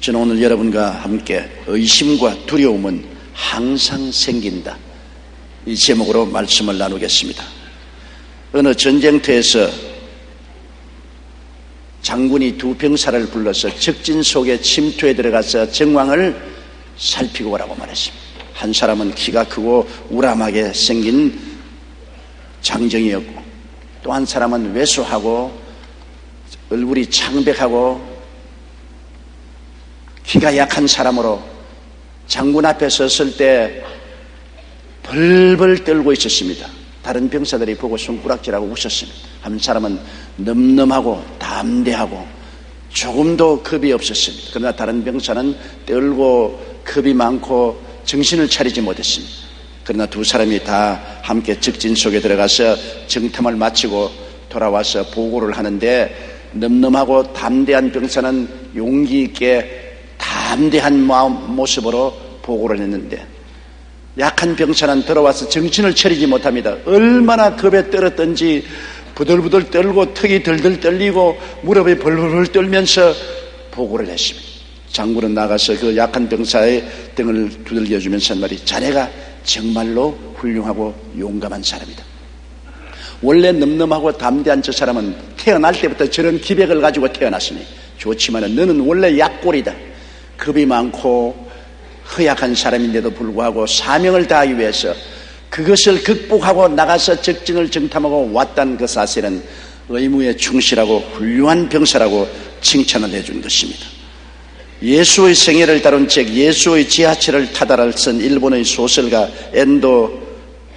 저는 오늘 여러분과 함께 의심과 두려움은 항상 생긴다, 이 제목으로 말씀을 나누겠습니다. 어느 전쟁터에서 장군이 두 병사를 불러서 적진 속에 침투에 들어가서 정황을 살피고 오라고 말했습니다. 한 사람은 키가 크고 우람하게 생긴 장정이었고, 또 한 사람은 왜소하고 얼굴이 창백하고 키가 약한 사람으로 장군 앞에 섰을 때 벌벌 떨고 있었습니다. 다른 병사들이 보고 손가락질하고 웃었습니다. 한 사람은 넘넘하고 담대하고 조금도 겁이 없었습니다. 그러나 다른 병사는 떨고 겁이 많고 정신을 차리지 못했습니다. 그러나 두 사람이 다 함께 적진 속에 들어가서 정탐을 마치고 돌아와서 보고를 하는데, 넘넘하고 담대한 병사는 용기 있게 담대한 모습으로 보고를 했는데, 약한 병사는 들어와서 정신을 차리지 못합니다. 얼마나 겁에 떨었던지 부들부들 떨고 턱이 들들 떨리고 무릎이 벌벌 떨면서 보고를 했습니다. 장군은 나가서 그 약한 병사의 등을 두들겨주면서 한 말이, 자네가 정말로 훌륭하고 용감한 사람이다. 원래 넘넘하고 담대한 저 사람은 태어날 때부터 저런 기백을 가지고 태어났으니 좋지만 너는 원래 약골이다. 겁이 많고 허약한 사람인데도 불구하고 사명을 다하기 위해서 그것을 극복하고 나가서 적진을 정탐하고 왔다는 그 사실은 의무에 충실하고 훌륭한 병사라고 칭찬을 해준 것입니다. 예수의 생애를 다룬 책 예수의 지하철을 타다를 쓴 일본의 소설가 엔도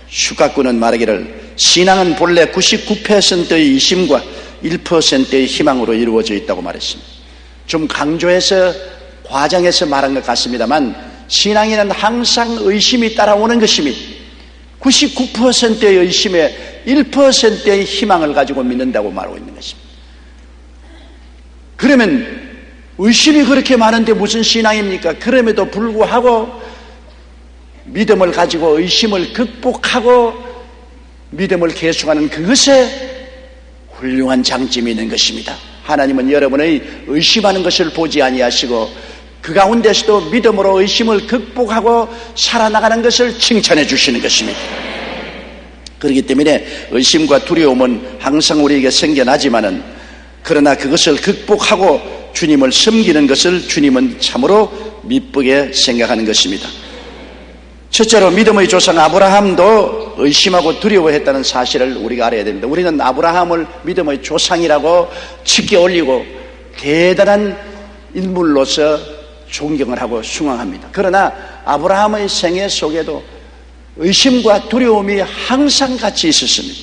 슈카쿠는 말하기를, 신앙은 본래 99%의 의심과 1%의 희망으로 이루어져 있다고 말했습니다. 좀 강조해서 과장해서 말한 것 같습니다만, 신앙에는 항상 의심이 따라오는 것입니다. 99%의 의심에 1%의 희망을 가지고 믿는다고 말하고 있는 것입니다. 그러면 의심이 그렇게 많은데 무슨 신앙입니까? 그럼에도 불구하고 믿음을 가지고 의심을 극복하고 믿음을 계속하는 그것에 훌륭한 장점이 있는 것입니다. 하나님은 여러분의 의심하는 것을 보지 아니하시고 그 가운데서도 믿음으로 의심을 극복하고 살아나가는 것을 칭찬해 주시는 것입니다. 그렇기 때문에 의심과 두려움은 항상 우리에게 생겨나지만은, 그러나 그것을 극복하고 주님을 섬기는 것을 주님은 참으로 미쁘게 생각하는 것입니다. 첫째로 믿음의 조상 아브라함도 의심하고 두려워했다는 사실을 우리가 알아야 됩니다. 우리는 아브라함을 믿음의 조상이라고 치켜 올리고 대단한 인물로서 존경을 하고 숭앙합니다. 그러나 아브라함의 생애 속에도 의심과 두려움이 항상 같이 있었습니다.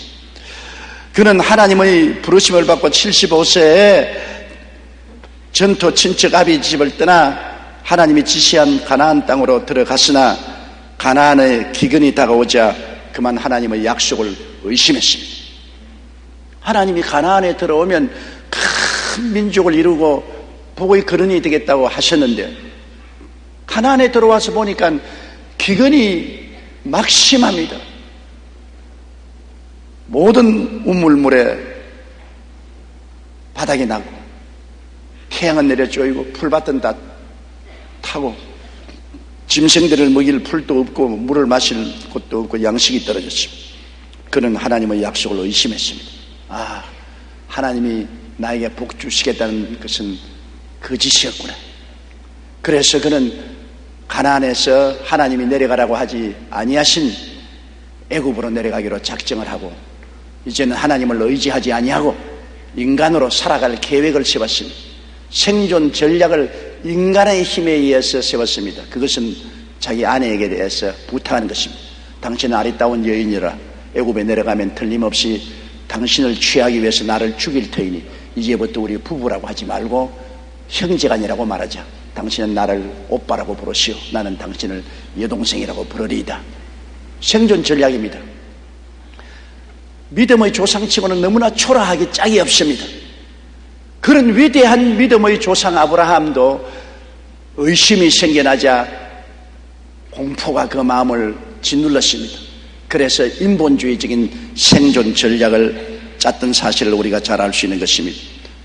그는 하나님의 부르심을 받고 75세에 전토 친척 아비 집을 떠나 하나님이 지시한 가나안 땅으로 들어갔으나 가나안의 기근이 다가오자 그만 하나님의 약속을 의심했습니다. 하나님이 가나안에 들어오면 큰 민족을 이루고 복의 근원이 되겠다고 하셨는데, 가나안에 들어와서 보니까 기근이 막심합니다. 모든 우물물에 바닥이 나고 태양은 내려 쪼이고 풀밭은 다 타고 짐승들을 먹일 풀도 없고 물을 마실 곳도 없고 양식이 떨어졌습니다. 그는 하나님의 약속을 의심했습니다. 하나님이 나에게 복 주시겠다는 것은 거짓이었구나. 그래서 그는 가나안에서 하나님이 내려가라고 하지 아니하신 애굽으로 내려가기로 작정을 하고, 이제는 하나님을 의지하지 아니하고 인간으로 살아갈 계획을 세웠습니다. 생존 전략을 인간의 힘에 의해서 세웠습니다. 그것은 자기 아내에게 대해서 부탁하는 것입니다. 당신은 아리따운 여인이라 애굽에 내려가면 틀림없이 당신을 취하기 위해서 나를 죽일 터이니 이제부터 우리 부부라고 하지 말고 형제간이라고 말하자. 당신은 나를 오빠라고 부르시오. 나는 당신을 여동생이라고 부르리이다. 생존 전략입니다. 믿음의 조상치고는 너무나 초라하기 짝이 없습니다. 그런 위대한 믿음의 조상 아브라함도 의심이 생겨나자 공포가 그 마음을 짓눌렀습니다. 그래서 인본주의적인 생존 전략을 짰던 사실을 우리가 잘 알 수 있는 것입니다.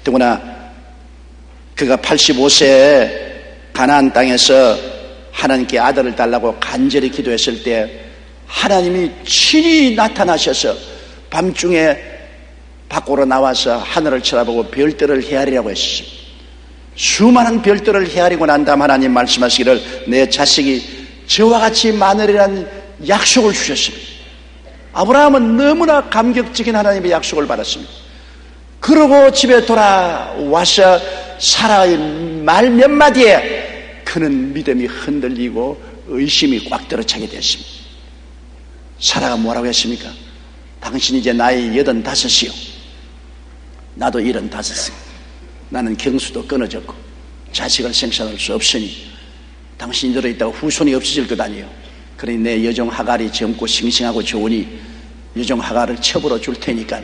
더구나 그가 85세에 가나안 땅에서 하나님께 아들을 달라고 간절히 기도했을 때 하나님이 친히 나타나셔서 밤중에 밖으로 나와서 하늘을 쳐다보고 별들을 헤아리라고 했습니다. 수많은 별들을 헤아리고 난 다음 하나님 말씀하시기를 내 자식이 저와 같이 많으리라는 약속을 주셨습니다. 아브라함은 너무나 감격적인 하나님의 약속을 받았습니다. 그러고 집에 돌아와서 사라의 말 몇 마디에 그는 믿음이 흔들리고 의심이 꽉 들어차게 됐습니다. 사라가 뭐라고 했습니까? 당신 이제 나이 85이요. 나도 75이요. 나는 경수도 끊어졌고 자식을 생산할 수 없으니 당신이 들어있다고 후손이 없어질 것 아니에요. 그러니 내 여종 하갈이 젊고 싱싱하고 좋으니 여종 하갈을 첩으로 줄 테니까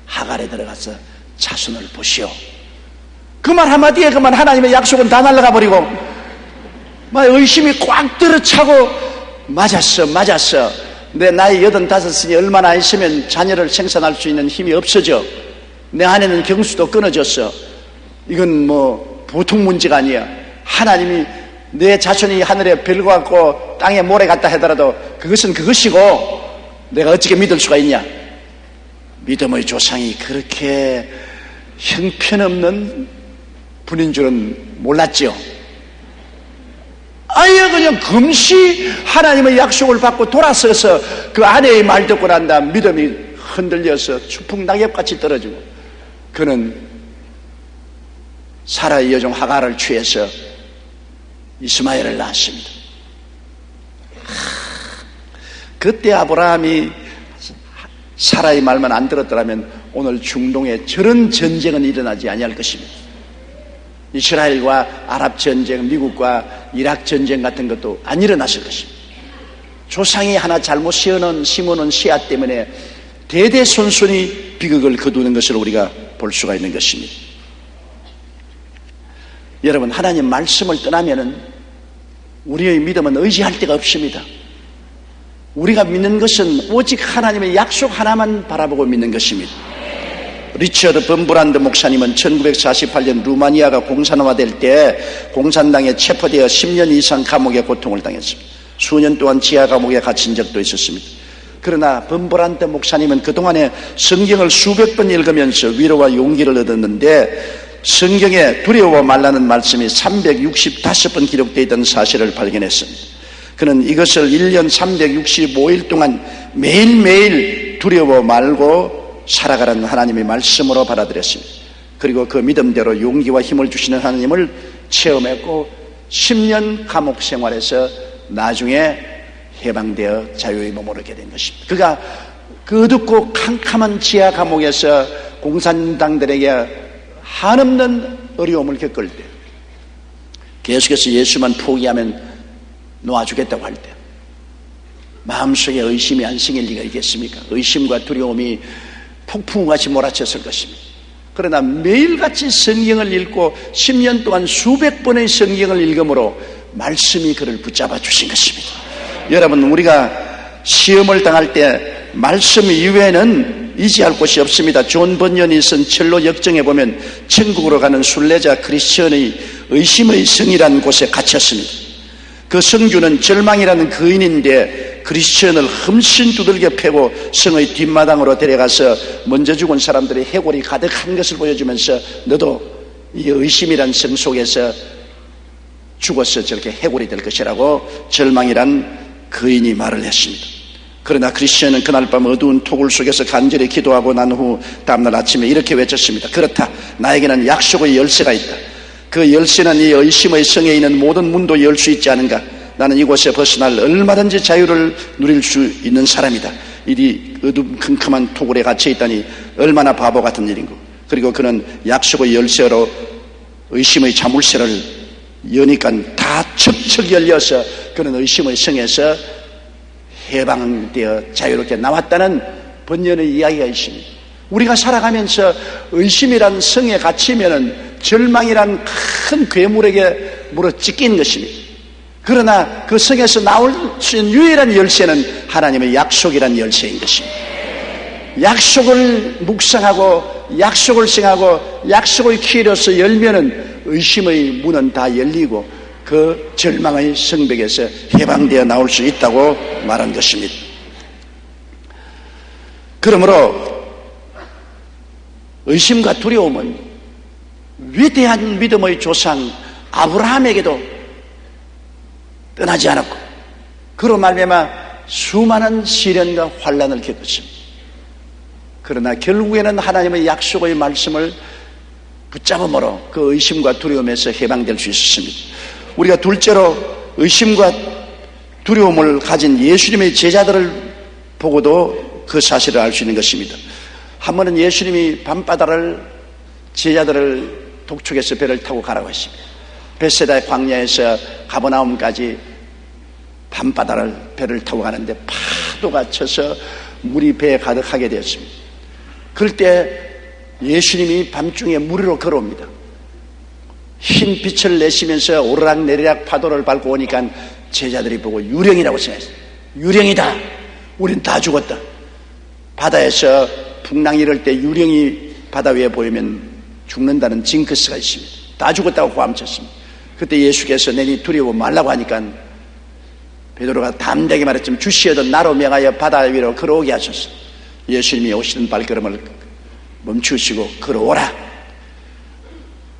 하갈에 들어가서 자손을 보시오. 그 말 한마디에 그만 하나님의 약속은 다 날아가 버리고 막 의심이 꽉 들어차고 맞았어. 내 나이 85이니 얼마나 있으면 자녀를 생산할 수 있는 힘이 없어져. 내 아내는 경수도 끊어졌어. 이건 뭐 보통 문제가 아니야. 하나님이 내 자손이 하늘에 별과 같고 땅에 모래 같다 하더라도 그것은 그것이고 내가 어떻게 믿을 수가 있냐. 믿음의 조상이 그렇게 형편없는 분인 줄은 몰랐죠. 아예 그냥 금시 하나님의 약속을 받고 돌아서서 그 아내의 말 듣고 난 다음 믿음이 흔들려서 추풍 낙엽같이 떨어지고 그는 사라의 여종 하갈을 취해서 이스마엘을 낳았습니다. 그때 아브라함이 사라의 말만 안 들었더라면 오늘 중동에 저런 전쟁은 일어나지 아니할 것입니다. 이스라엘과 아랍 전쟁, 미국과 이락 전쟁 같은 것도 안 일어났을 것입니다. 조상이 하나 잘못 심어놓은 씨앗 때문에 대대손손이 비극을 거두는 것을 우리가 볼 수가 있는 것입니다. 여러분, 하나님 말씀을 떠나면은 우리의 믿음은 의지할 데가 없습니다. 우리가 믿는 것은 오직 하나님의 약속 하나만 바라보고 믿는 것입니다. 리처드 범브란드 목사님은 1948년 루마니아가 공산화될 때 공산당에 체포되어 10년 이상 감옥의 고통을 당했습니다. 수년 동안 지하 감옥에 갇힌 적도 있었습니다. 그러나 범브란드 목사님은 그동안에 성경을 수백 번 읽으면서 위로와 용기를 얻었는데 성경에 두려워 말라는 말씀이 365번 기록되어 있던 사실을 발견했습니다. 그는 이것을 1년 365일 동안 매일매일 두려워 말고 살아가라는 하나님의 말씀으로 받아들였습니다. 그리고 그 믿음대로 용기와 힘을 주시는 하나님을 체험했고 10년 감옥 생활에서 나중에 해방되어 자유의 머무르게 된 것입니다. 그가 그 어둡고 캄캄한 지하 감옥에서 공산당들에게 한없는 어려움을 겪을 때 계속해서 예수만 포기하면 놓아주겠다고 할 때 마음속에 의심이 안 생길 리가 있겠습니까? 의심과 두려움이 폭풍같이 몰아쳤을 것입니다. 그러나 매일같이 성경을 읽고 10년 동안 수백 번의 성경을 읽음으로 말씀이 그를 붙잡아 주신 것입니다. 여러분, 우리가 시험을 당할 때 말씀 이외에는 의지할 곳이 없습니다. 존 번연이 쓴 철로 역정에 보면 천국으로 가는 순례자 크리스천의 의심의 성이라는 곳에 갇혔습니다. 그 성주는 절망이라는 거인인데 크리스천을 흠씬 두들겨 패고 성의 뒷마당으로 데려가서 먼저 죽은 사람들의 해골이 가득한 것을 보여주면서 너도 이 의심이란 성 속에서 죽어서 저렇게 해골이 될 것이라고 절망이란 거인이 말을 했습니다. 그러나 크리스천은 그날 밤 어두운 토굴 속에서 간절히 기도하고 난 후 다음날 아침에 이렇게 외쳤습니다. 그렇다, 나에게는 약속의 열쇠가 있다. 그 열쇠는 이 의심의 성에 있는 모든 문도 열 수 있지 않은가. 나는 이곳에 벗어날 얼마든지 자유를 누릴 수 있는 사람이다. 이 어둠컴컴한 토굴에 갇혀 있다니 얼마나 바보 같은 일인고. 그리고 그는 약속의 열쇠로 의심의 자물쇠를 여니까 다 척척 열려서 그는 의심의 성에서 해방되어 자유롭게 나왔다는 번연의 이야기가 있습니다. 우리가 살아가면서 의심이란 성에 갇히면은 절망이란 큰 괴물에게 물어 찢기는 것입니다. 그러나 그 성에서 나올 수 있는 유일한 열쇠는 하나님의 약속이란 열쇠인 것입니다. 약속을 묵상하고 약속을 생각하고 약속의 키로서 열면은 의심의 문은 다 열리고 그 절망의 성벽에서 해방되어 나올 수 있다고 말한 것입니다. 그러므로 의심과 두려움은 위대한 믿음의 조상 아브라함에게도 떠나지 않았고, 그로 말미암아 수많은 시련과 환난을 겪었습니다. 그러나 결국에는 하나님의 약속의 말씀을 붙잡음으로 그 의심과 두려움에서 해방될 수 있었습니다. 우리가 둘째로 의심과 두려움을 가진 예수님의 제자들을 보고도 그 사실을 알 수 있는 것입니다. 한 번은 예수님이 밤바다를 제자들을 독촉해서 배를 타고 가라고 했습니다. 벳세다의 광야에서 가버나움까지 밤바다를 배를 타고 가는데 파도가 쳐서 물이 배에 가득하게 되었습니다. 그럴 때 예수님이 밤중에 물 위로 걸어옵니다. 흰 빛을 내시면서 오르락내리락 파도를 밟고 오니까 제자들이 보고 유령이라고 생각했어요. 유령이다. 우린 다 죽었다. 바다에서 풍랑이 이럴 때 유령이 바다 위에 보이면 죽는다는 징크스가 있습니다. 다 죽었다고 고함쳤습니다. 그때 예수께서 내니 두려워 말라고 하니까 베드로가 담대하게 말했지만 주시어도 나로 명하여 바다 위로 걸어오게 하셨어. 예수님이 오시는 발걸음을 멈추시고 걸어오라.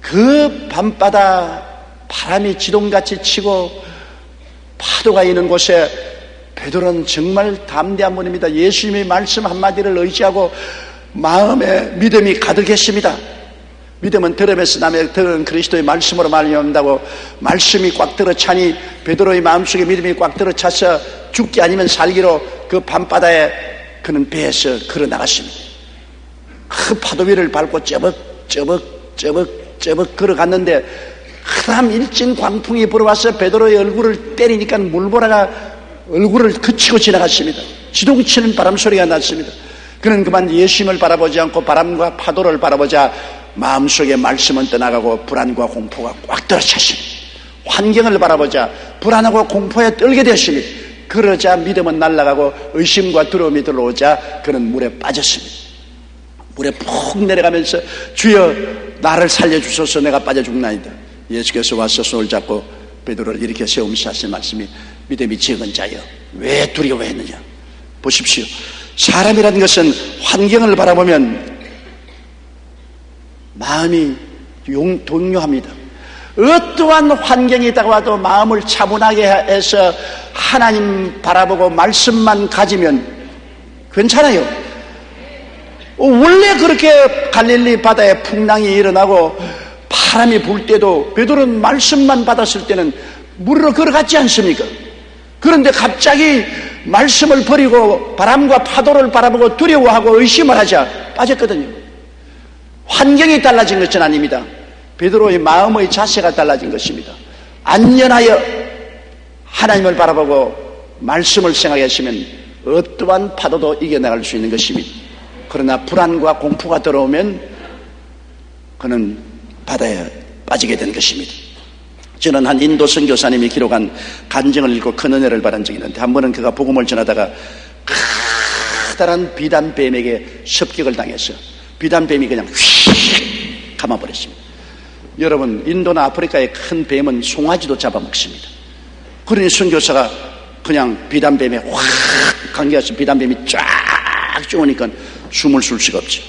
그 밤바다 바람이 지동같이 치고 파도가 있는 곳에 베드로는 정말 담대한 분입니다. 예수님의 말씀 한마디를 의지하고 마음에 믿음이 가득했습니다. 믿음은 들음에서 나며 들은 그리스도의 말씀으로 말미암는다고 말씀이 꽉 들어차니 베드로의 마음속에 믿음이 꽉 들어차서 죽기 아니면 살기로 그 밤바다에 그는 배에서 걸어 나갔습니다. 그 파도 위를 밟고 쩌벅 걸어갔는데 그다음 일진 광풍이 불어와서 베드로의 얼굴을 때리니까 물보라가 얼굴을 그치고 지나갔습니다. 지동치는 바람 소리가 났습니다. 그는 그만 예수님을 바라보지 않고 바람과 파도를 바라보자 마음속에 말씀은 떠나가고 불안과 공포가 꽉 들어찼습니다. 환경을 바라보자 불안하고 공포에 떨게 되었습니다. 그러자 믿음은 날아가고 의심과 두려움이 들어오자 그는 물에 빠졌습니다. 물에 푹 내려가면서 주여 나를 살려주소서 내가 빠져 죽나이다. 예수께서 와서 손을 잡고 베드로를 일으켜 세우면서 하신 말씀이 믿음이 적은 자여 왜 두려워했느냐. 보십시오. 사람이라는 것은 환경을 바라보면 마음이 동요합니다. 어떠한 환경이 다가와도 마음을 차분하게 해서 하나님 바라보고 말씀만 가지면 괜찮아요. 원래 그렇게 갈릴리 바다에 풍랑이 일어나고 바람이 불 때도 베드로는 말씀만 받았을 때는 물으로 걸어갔지 않습니까? 그런데 갑자기 말씀을 버리고 바람과 파도를 바라보고 두려워하고 의심을 하자 빠졌거든요. 환경이 달라진 것은 아닙니다. 베드로의 마음의 자세가 달라진 것입니다. 안연하여 하나님을 바라보고 말씀을 생각했으면 어떠한 파도도 이겨나갈 수 있는 것입니다. 그러나 불안과 공포가 들어오면 그는 바다에 빠지게 된 것입니다. 저는 한 인도 선교사님이 기록한 간증을 읽고 큰 은혜를 받은 적이 있는데 한 번은 그가 복음을 전하다가 커다란 비단뱀에게 습격을 당해서 비단뱀이 그냥 휙 감아버렸습니다. 여러분 인도나 아프리카의 큰 뱀은 송아지도 잡아먹습니다. 그러니 선교사가 그냥 비단뱀에 확 감겨서 비단뱀이 쫙 쪼으니까 숨을 쉴 수가 없죠.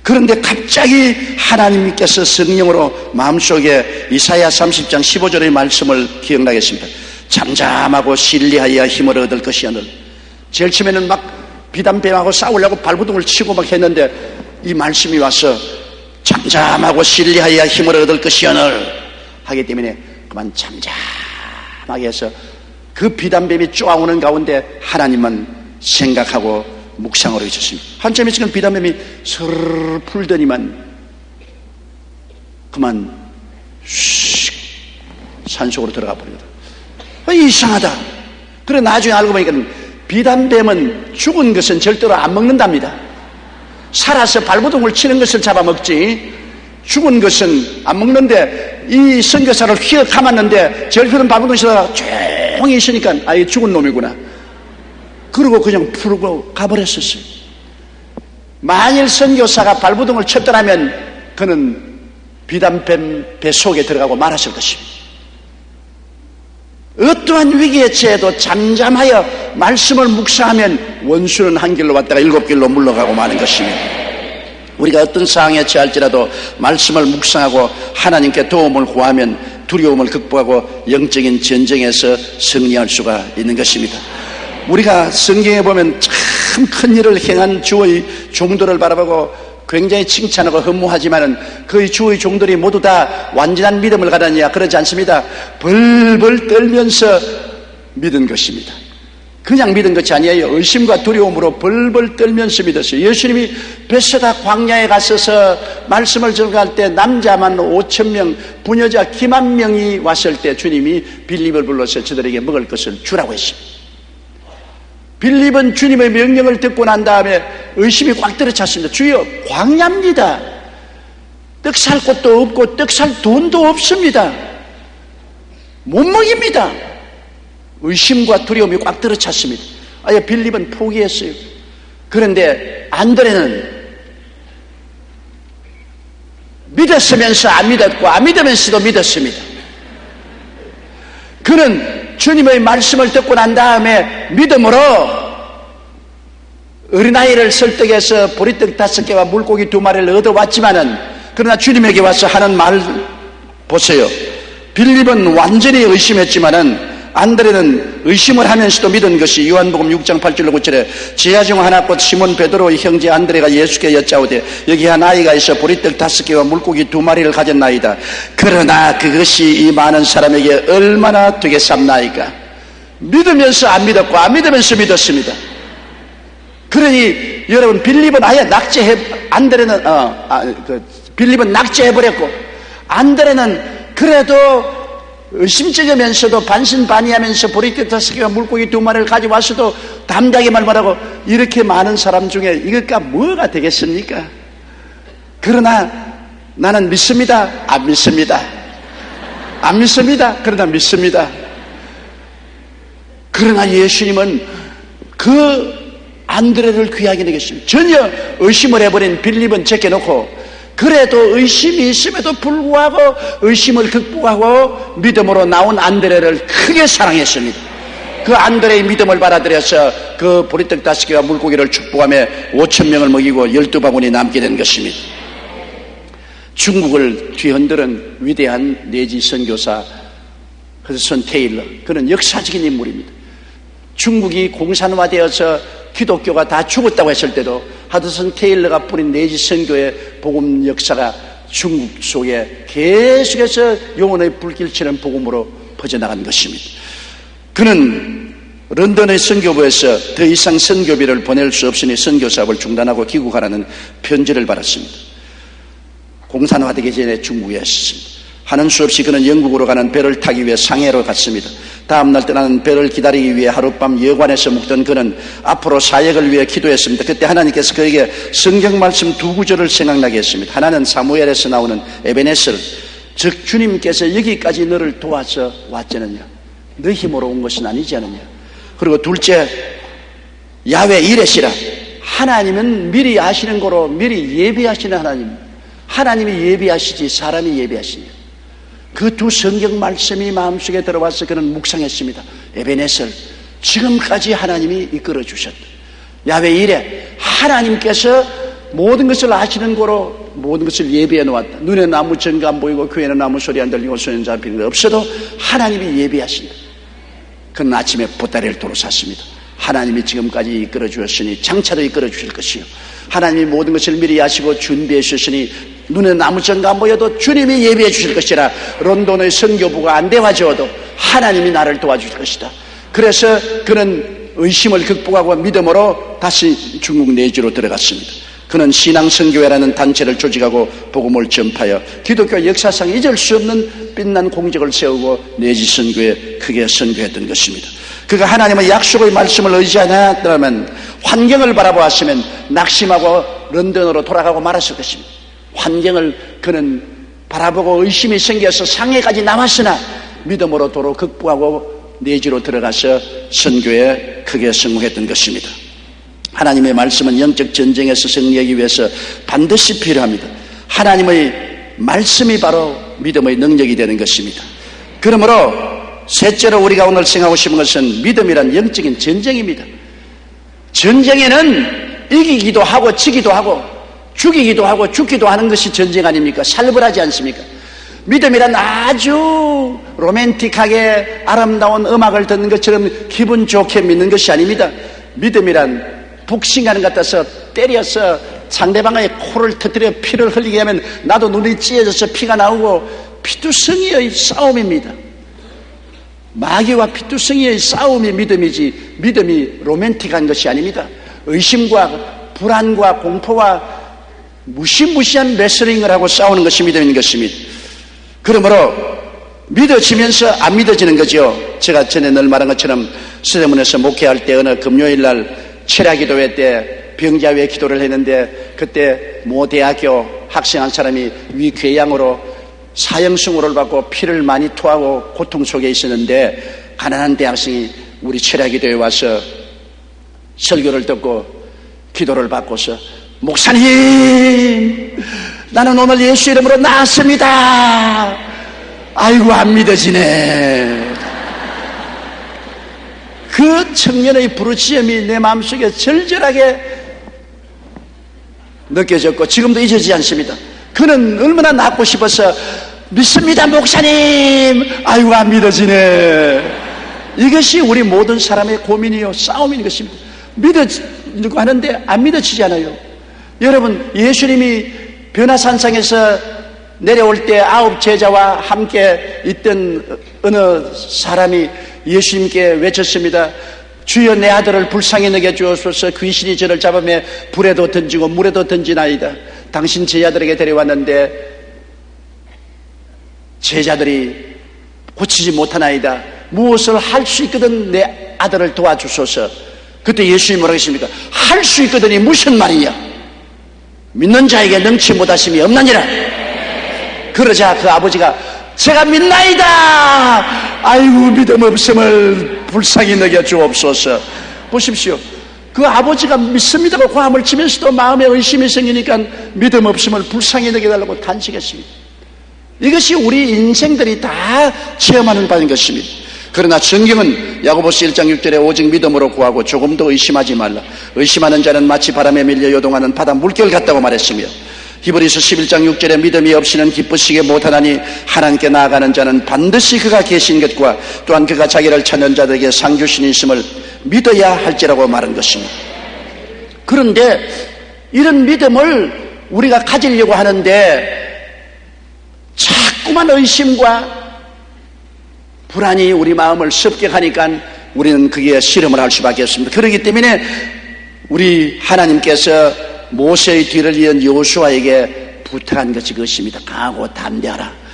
그런데 갑자기 하나님께서 성령으로 마음속에 이사야 30장 15절의 말씀을 기억나게 했습니다. 잠잠하고 신리하여 힘을 얻을 것이오늘. 제일 처음에는 막 비단뱀하고 싸우려고 발버둥을 치고 막 했는데 이 말씀이 와서 잠잠하고 신리하여 힘을 얻을 것이오늘 하기 때문에 그만 잠잠하게 해서 그 비단뱀이 쪼아오는 가운데 하나님만 생각하고 묵상으로 있었습니다. 한참 있으면 비단뱀이 스르르 풀더니만 그만 슉 산속으로 들어가 버리거든. 이상하다. 그래 나중에 알고 보니까 비단뱀은 죽은 것은 절대로 안 먹는답니다. 살아서 발버둥을 치는 것을 잡아먹지 죽은 것은 안 먹는데 이 선교사를 휘어 감았는데 절표는 발버둥 치다가 조용히 있으니까 이 죽은 놈이구나. 그러고 그냥 풀고 가버렸었어요. 만일 선교사가 발버둥을 쳤더라면 그는 비단뱀 배 속에 들어가고 말았을 것입니다. 어떠한 위기에 처해도 잠잠하여 말씀을 묵상하면 원수는 한 길로 왔다가 7길로 물러가고 마는 것입니다. 우리가 어떤 상황에 처할지라도 말씀을 묵상하고 하나님께 도움을 구하면 두려움을 극복하고 영적인 전쟁에서 승리할 수가 있는 것입니다. 우리가 성경에 보면 참 큰 일을 행한 주의 종들을 바라보고 굉장히 칭찬하고 흠모하지만은 그 주의 종들이 모두 다 완전한 믿음을 가졌냐? 그러지 않습니다. 벌벌 떨면서 믿은 것입니다. 그냥 믿은 것이 아니에요. 의심과 두려움으로 벌벌 떨면서 믿었어요. 예수님이 베세다 광야에 가셔서 말씀을 전할 때 남자만 5,000명, 부녀자 기만 명이 왔을 때 주님이 빌립을 불러서 저들에게 먹을 것을 주라고 했습니다. 빌립은 주님의 명령을 듣고 난 다음에 의심이 꽉 들어찼습니다. 주여, 광야입니다. 떡 살 곳도 없고 떡 살 돈도 없습니다. 못 먹입니다. 의심과 두려움이 꽉 들어찼습니다. 아예 빌립은 포기했어요. 그런데 안드레는 믿었으면서 안 믿었고 안 믿으면서도 믿었습니다. 그는 주님의 말씀을 듣고 난 다음에 믿음으로 어린아이를 설득해서 보리떡 5개와 물고기 2마리를 얻어왔지만은, 그러나 주님에게 와서 하는 말 보세요. 빌립은 완전히 의심했지만은 안드레는 의심을 하면서도 믿은 것이 요한복음 6장 8절로 9절에 제자 중 하나 곧 시몬 베드로의 형제 안드레가 예수께 여짜오되 여기 한 아이가 있어 보리떡 5개와 물고기 2마리를 가졌나이다. 그러나 그것이 이 많은 사람에게 얼마나 되겠삼나이까. 믿으면서 안 믿었고 안 믿으면서 믿었습니다. 그러니 여러분, 빌립은 아예 안드레는 빌립은 낙제해버렸고, 안드레는 그래도 의심쩍으면서도 반신반의하면서 보리떡 5개와 물고기 2마리를 가져와서도 담대하게 말하고, 이렇게 많은 사람 중에 이것과 뭐가 되겠습니까? 그러나 나는 믿습니다. 안 믿습니다. 안 믿습니다. 그러나 믿습니다. 그러나 예수님은 그 안드레를 귀하게 여겼습니다. 전혀 의심을 해버린 빌립은 제껴놓고, 그래도 의심이 있음에도 불구하고 의심을 극복하고 믿음으로 나온 안드레를 크게 사랑했습니다. 그 안드레의 믿음을 받아들여서 그 보리떡 5개와 물고기를 축복하며 5,000명을 먹이고 12바구니 남게 된 것입니다. 중국을 뒤흔드는 위대한 내지 선교사 허드슨 테일러, 그는 역사적인 인물입니다. 중국이 공산화되어서 기독교가 다 죽었다고 했을 때도 허드슨 테일러가 뿌린 내지 선교의 복음 역사가 중국 속에 계속해서 영혼의 불길치는 복음으로 퍼져나간 것입니다. 그는 런던의 선교부에서 더 이상 선교비를 보낼 수 없으니 선교 사업을 중단하고 귀국하라는 편지를 받았습니다. 공산화되기 전에 중국에 있었습니다. 하는 수 없이 그는 영국으로 가는 배를 타기 위해 상해로 갔습니다. 다음날 떠나는 배를 기다리기 위해 하룻밤 여관에서 묵던 그는 앞으로 사역을 위해 기도했습니다. 그때 하나님께서 그에게 성경 말씀 2구절을 생각나게 했습니다. 하나는 사무엘에서 나오는 에베네셀, 즉 주님께서 여기까지 너를 도와서 왔잖느냐, 너 힘으로 온 것은 아니지 않느냐. 그리고 둘째, 야훼 이레시라, 하나님은 미리 아시는 거로 미리 예비하시는 하나님, 하나님이 예비하시지 사람이 예비하시냐. 그 두 성경 말씀이 마음속에 들어와서 그는 묵상했습니다. 에베네셀, 지금까지 하나님이 이끌어 주셨다. 야훼 이레, 하나님께서 모든 것을 아시는 거로 모든 것을 예비해 놓았다. 눈에는 아무 증거 안 보이고 귀에는 아무 소리 안 들리고 손에는 잡히는 거 없어도 하나님이 예비하신다. 그는 아침에 보따리를 도로 샀습니다. 하나님이 지금까지 이끌어 주셨으니 장차도 이끌어 주실 것이요, 하나님이 모든 것을 미리 아시고 준비해 주셨으니 눈에는 아무 증거 안 보여도 주님이 예비해 주실 것이라. 런던의 선교부가 안 되어져도 하나님이 나를 도와줄 것이다. 그래서 그는 의심을 극복하고 믿음으로 다시 중국 내지로 들어갔습니다. 그는 신앙선교회라는 단체를 조직하고 복음을 전파하여 기독교 역사상 잊을 수 없는 빛난 공적을 세우고 내지 선교에 크게 선교했던 것입니다. 그가 하나님의 약속의 말씀을 의지하였다면 환경을 바라보았으면 낙심하고 런던으로 돌아가고 말았을 것입니다. 환경을 그는 바라보고 의심이 생겨서 상해까지 남았으나 믿음으로 도로 극복하고 내지로 들어가서 선교에 크게 성공했던 것입니다. 하나님의 말씀은 영적 전쟁에서 승리하기 위해서 반드시 필요합니다. 하나님의 말씀이 바로 믿음의 능력이 되는 것입니다. 그러므로 셋째로 우리가 오늘 생각하고 싶은 것은 믿음이란 영적인 전쟁입니다. 전쟁에는 이기기도 하고 지기도 하고 죽이기도 하고 죽기도 하는 것이 전쟁 아닙니까? 살벌하지 않습니까? 믿음이란 아주 로맨틱하게 아름다운 음악을 듣는 것처럼 기분 좋게 믿는 것이 아닙니다. 믿음이란 복싱하는 것 같아서 때려서 상대방의 코를 터뜨려 피를 흘리게 하면 나도 눈이 찢어져서 피가 나오고 피투성이의 싸움입니다. 마귀와 피투성이의 싸움이 믿음이지 믿음이 로맨틱한 것이 아닙니다. 의심과 불안과 공포와 무시무시한 레슬링을 하고 싸우는 것이 믿음인 것입니다. 그러므로 믿어지면서 안 믿어지는 거죠. 제가 전에 늘 말한 것처럼 서대문에서 목회할 때 어느 금요일날 철야기도회 때 병자회 기도를 했는데 그때 모 대학교 학생 한 사람이 위궤양으로 사형수모를 받고 피를 많이 토하고 고통 속에 있었는데 가난한 대학생이 우리 철야기도에 와서 설교를 듣고 기도를 받고서 목사님 나는 오늘 예수 이름으로 나았습니다. 아이고 안 믿어지네. 그 청년의 부르짖음이 내 마음속에 절절하게 느껴졌고 지금도 잊어지지 않습니다. 그는 얼마나 낫고 싶어서 믿습니다 목사님. 아이고 안 믿어지네. 이것이 우리 모든 사람의 고민이요 싸움인 것입니다. 믿어지려고 하는데 안 믿어지지 않아요. 여러분 예수님이 변화산상에서 내려올 때 9 제자와 함께 있던 어느 사람이 예수님께 외쳤습니다. 주여 내 아들을 불쌍히 여겨 주옵소서. 귀신이 저를 잡으며 불에도 던지고 물에도 던지나이다. 당신 제자들에게 데려왔는데 제자들이 고치지 못하나이다. 무엇을 할 수 있거든 내 아들을 도와주소서. 그때 예수님이 뭐라고 했습니까? 할 수 있거든이 무슨 말이냐? 믿는 자에게 능치 못하심이 없나니라. 그러자 그 아버지가 제가 믿나이다. 아이고 믿음 없음을 불쌍히 여겨 주옵소서. 보십시오. 그 아버지가 믿습니다고 고함을 치면서도 마음에 의심이 생기니까 믿음 없음을 불쌍히 여겨달라고 단식했습니다. 이것이 우리 인생들이 다 체험하는 바인 것입니다. 그러나 성경은 야고보서 1장 6절에 오직 믿음으로 구하고 조금도 의심하지 말라. 의심하는 자는 마치 바람에 밀려 요동하는 바다 물결 같다고 말했으며 히브리서 11장 6절에 믿음이 없이는 기쁘시게 못하나니 하나님께 나아가는 자는 반드시 그가 계신 것과 또한 그가 자기를 찾는 자들에게 상 주신이 있음을 믿어야 할지라고 말한 것입니다. 그런데 이런 믿음을 우리가 가지려고 하는데 자꾸만 의심과 불안이 우리 마음을 습격하니까 우리는 거기에 씨름을 할 수밖에 없습니다. 그렇기 때문에 우리 하나님께서 모세의 뒤를 이은 여호수아에게 부탁한 것이 그것입니다. 강하고 담대하라.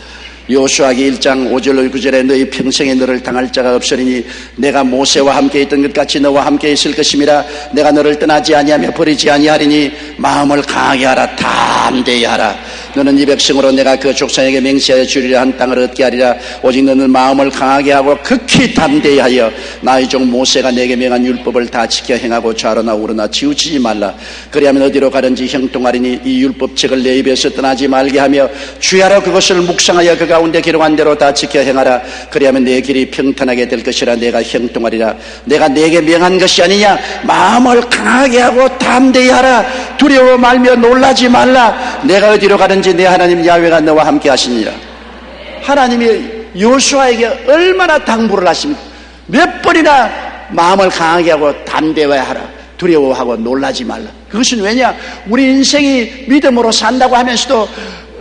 여호수아기 1장 5절 9절에 너희 평생에 너를 당할 자가 없으리니 내가 모세와 함께 있던 것 같이 너와 함께 있을 것임이라. 내가 너를 떠나지 아니하며 버리지 아니하리니 마음을 강하게 하라. 담대히 하라. 너는 이 백성으로 내가 그 족장에게 맹세하여 주리라 한 땅을 얻게 하리라. 오직 너는 마음을 강하게 하고 극히 담대히 하여 나의 종 모세가 내게 명한 율법을 다 지켜 행하고 좌로나 우로나 치우치지 말라. 그리하면 어디로 가든지 형통하리니 이 율법책을 내 입에서 떠나지 말게 하며 주야로 그것을 묵상하여 그 가운데 기록한 대로 다 지켜 행하라. 그리하면 내 길이 평탄하게 될 것이라. 내가 형통하리라. 내가 내게 명한 것이 아니냐. 마음을 강하게 하고 담대히 하라. 두려워 말며 놀라지 말라. 내가 어디로 가든지 내 하나님 야훼가 너와 함께 하시니라. 하나님이 여호수아에게 얼마나 당부를 하십니까? 몇 번이나 마음을 강하게 하고 담대해야 두려워하고 놀라지 말라. 그것은 왜냐? 우리 인생이 믿음으로 산다고 하면서도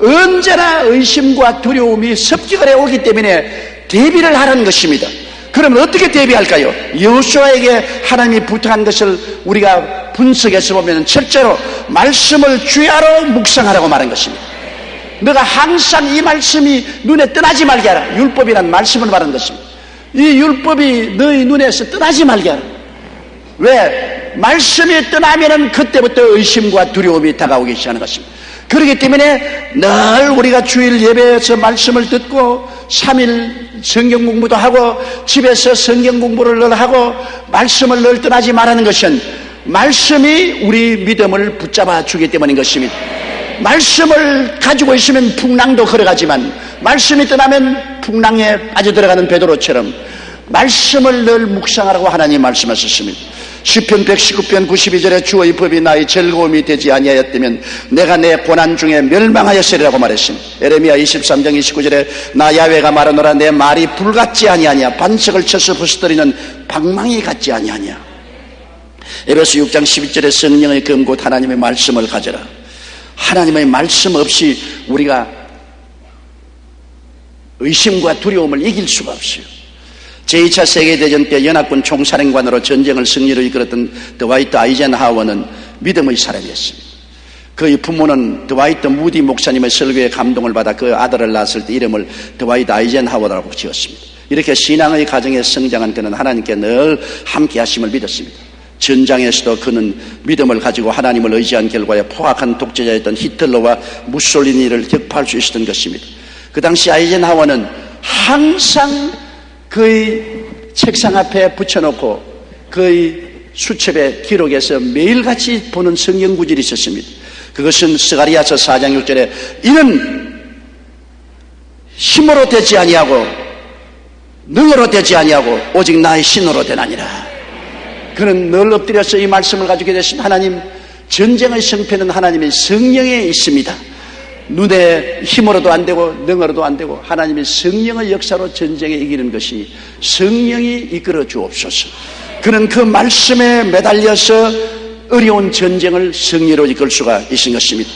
언제나 의심과 두려움이 습격을 해오기 때문에 대비를 하라는 것입니다. 그러면 어떻게 대비할까요? 여호수아에게 하나님이 부탁한 것을 우리가 분석해서 보면 첫째로 말씀을 주야로 묵상하라고 말한 것입니다. 너가 항상 이 말씀이 눈에 떠나지 말게 하라. 율법이란 말씀을 말하는 것입니다. 이 율법이 너희 눈에서 떠나지 말게 하라. 왜? 말씀이 떠나면은 그때부터 의심과 두려움이 다가오기 시작하는 것입니다. 그렇기 때문에 늘 우리가 주일 예배에서 말씀을 듣고 3일 성경 공부도 하고 집에서 성경 공부를 늘 하고 말씀을 늘 떠나지 말라는 것은 말씀이 우리 믿음을 붙잡아 주기 때문인 것입니다. 말씀을 가지고 있으면 풍랑도 걸어가지만 말씀이 떠나면 풍랑에 빠져들어가는 베드로처럼 말씀을 늘 묵상하라고 하나님 말씀하셨습니다. 시편 119편 92절에 주의 법이 나의 즐거움이 되지 아니하였다면 내가 내 고난 중에 멸망하였으리라고 말했습니다. 에레미야 23장 29절에 나 야훼가 말하노라 내 말이 불같지 아니하냐 반석을 쳐서 부수뜨리는 방망이 같지 아니하냐. 에베소 6장 12절에 성령의 검 곧 하나님의 말씀을 가져라. 하나님의 말씀 없이 우리가 의심과 두려움을 이길 수가 없어요. 제2차 세계대전 때 연합군 총사령관으로 전쟁을 승리로 이끌었던 드와이트 아이젠하워는 믿음의 사람이었습니다. 그의 부모는 드와이트 무디 목사님의 설교에 감동을 받아 그 아들을 낳았을 때 이름을 드와이트 아이젠하워라고 지었습니다. 이렇게 신앙의 가정에 성장한 그는 하나님께 늘 함께 하심을 믿었습니다. 전장에서도 그는 믿음을 가지고 하나님을 의지한 결과에 포악한 독재자였던 히틀러와 무솔리니를 격파할 수 있었던 것입니다. 그 당시 아이젠하워는 항상 그의 책상 앞에 붙여놓고 그의 수첩의 기록에서 매일같이 보는 성경 구절이 있었습니다. 그것은 스가리야서 4장 6절에 이는 힘으로 되지 아니하고 능으로 되지 아니하고 오직 나의 신으로 되나니라. 그는 늘 엎드려서 이 말씀을 가지게 됐습니다. 하나님, 전쟁의 성패는 하나님의 성령에 있습니다. 눈의 힘으로도 안 되고 능으로도 안 되고 하나님의 성령의 역사로 전쟁에 이기는 것이 성령이 이끌어 주옵소서. 그는 그 말씀에 매달려서 어려운 전쟁을 승리로 이끌 수가 있는 것입니다.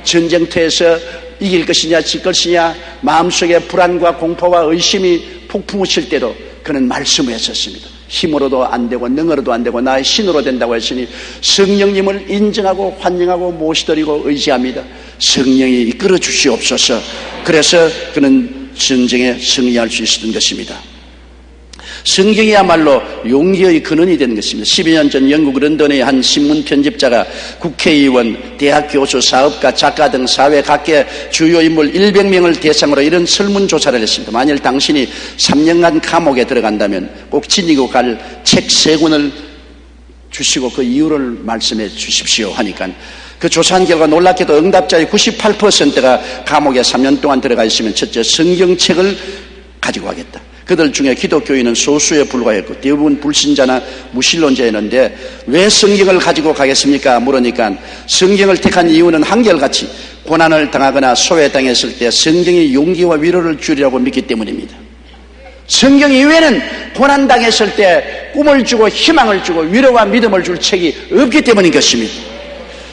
전쟁터에서 이길 것이냐 질 것이냐 마음속에 불안과 공포와 의심이 폭풍을 칠 때도 그는 말씀에 했었습니다. 힘으로도 안 되고 능으로도 안 되고 나의 신으로 된다고 했으니 성령님을 인정하고 환영하고 모시드리고 의지합니다. 성령이 이끌어 주시옵소서. 그래서 그는 전쟁에 승리할 수 있었던 것입니다. 성경이야말로 용기의 근원이 되는 것입니다. 12년 전 영국 런던의 한 신문 편집자가 국회의원, 대학 교수, 사업가, 작가 등 사회 각계 주요 인물 100명을 대상으로 이런 설문조사를 했습니다. 만일 당신이 3년간 감옥에 들어간다면 꼭 지니고 갈 책 3권을 주시고 그 이유를 말씀해 주십시오 하니까 그 조사한 결과 놀랍게도 응답자의 98%가 감옥에 3년 동안 들어가 있으면 첫째 성경책을 가지고 가겠다. 그들 중에 기독교인은 소수에 불과했고 대부분 불신자나 무신론자였는데 왜 성경을 가지고 가겠습니까? 물으니까 성경을 택한 이유는 한결같이 고난을 당하거나 소외당했을 때 성경이 용기와 위로를 주리라고 믿기 때문입니다. 성경 이외에는 고난당했을 때 꿈을 주고 희망을 주고 위로와 믿음을 줄 책이 없기 때문인 것입니다.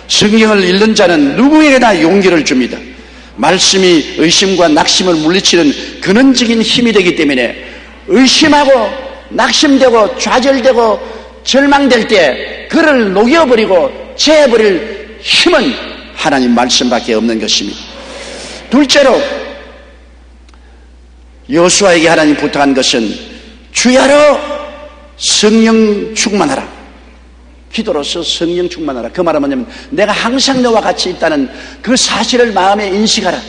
성경을 읽는 자는 누구에게나 용기를 줍니다. 말씀이 의심과 낙심을 물리치는 근원적인 힘이 되기 때문에 의심하고 낙심되고 좌절되고 절망될 때 그를 녹여버리고 재버릴 힘은 하나님 말씀밖에 없는 것입니다. 둘째로 여호수아에게 하나님 부탁한 것은 주야로 성령 충만하라. 기도로서 성령 충만하라. 그 말은 뭐냐면 내가 항상 너와 같이 있다는 그 사실을 마음에 인식하라.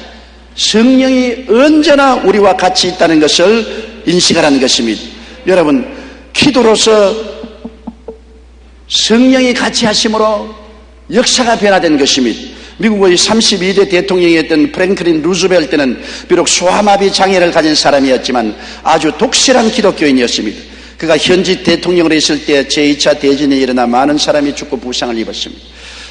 성령이 언제나 우리와 같이 있다는 것을 인식하라는 것입니다. 여러분, 기도로서 성령이 같이 하심으로 역사가 변화된 것입니다. 미국의 32대 대통령이었던 프랭클린 루즈벨트는 비록 소아마비 장애를 가진 사람이었지만 아주 독실한 기독교인이었습니다. 그가 현지 대통령으로 있을 때 제2차 대전이 일어나 많은 사람이 죽고 부상을 입었습니다.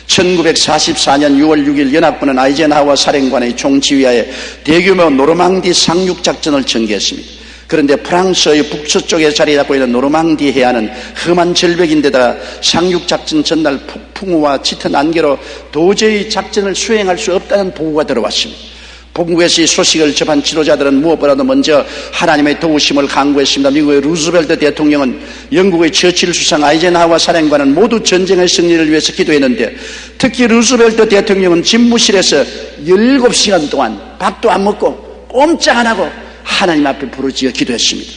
1944년 6월 6일 연합군은 아이젠하워 사령관의 총지휘하에 대규모 노르망디 상륙작전을 전개했습니다. 그런데 프랑스의 북서쪽에 자리 잡고 있는 노르망디 해안은 험한 절벽인데다가 상륙작전 전날 폭풍우와 짙은 안개로 도저히 작전을 수행할 수 없다는 보고가 들어왔습니다. 본국에서 이 소식을 접한 지도자들은 무엇보다도 먼저 하나님의 도우심을 간구했습니다. 미국의 루즈벨트 대통령은 영국의 처칠 수상 아이젠하워 사령관은 모두 전쟁의 승리를 위해서 기도했는데 특히 루즈벨트 대통령은 집무실에서 17시간 동안 밥도 안 먹고 꼼짝 안 하고 하나님 앞에 부르짖어 기도했습니다.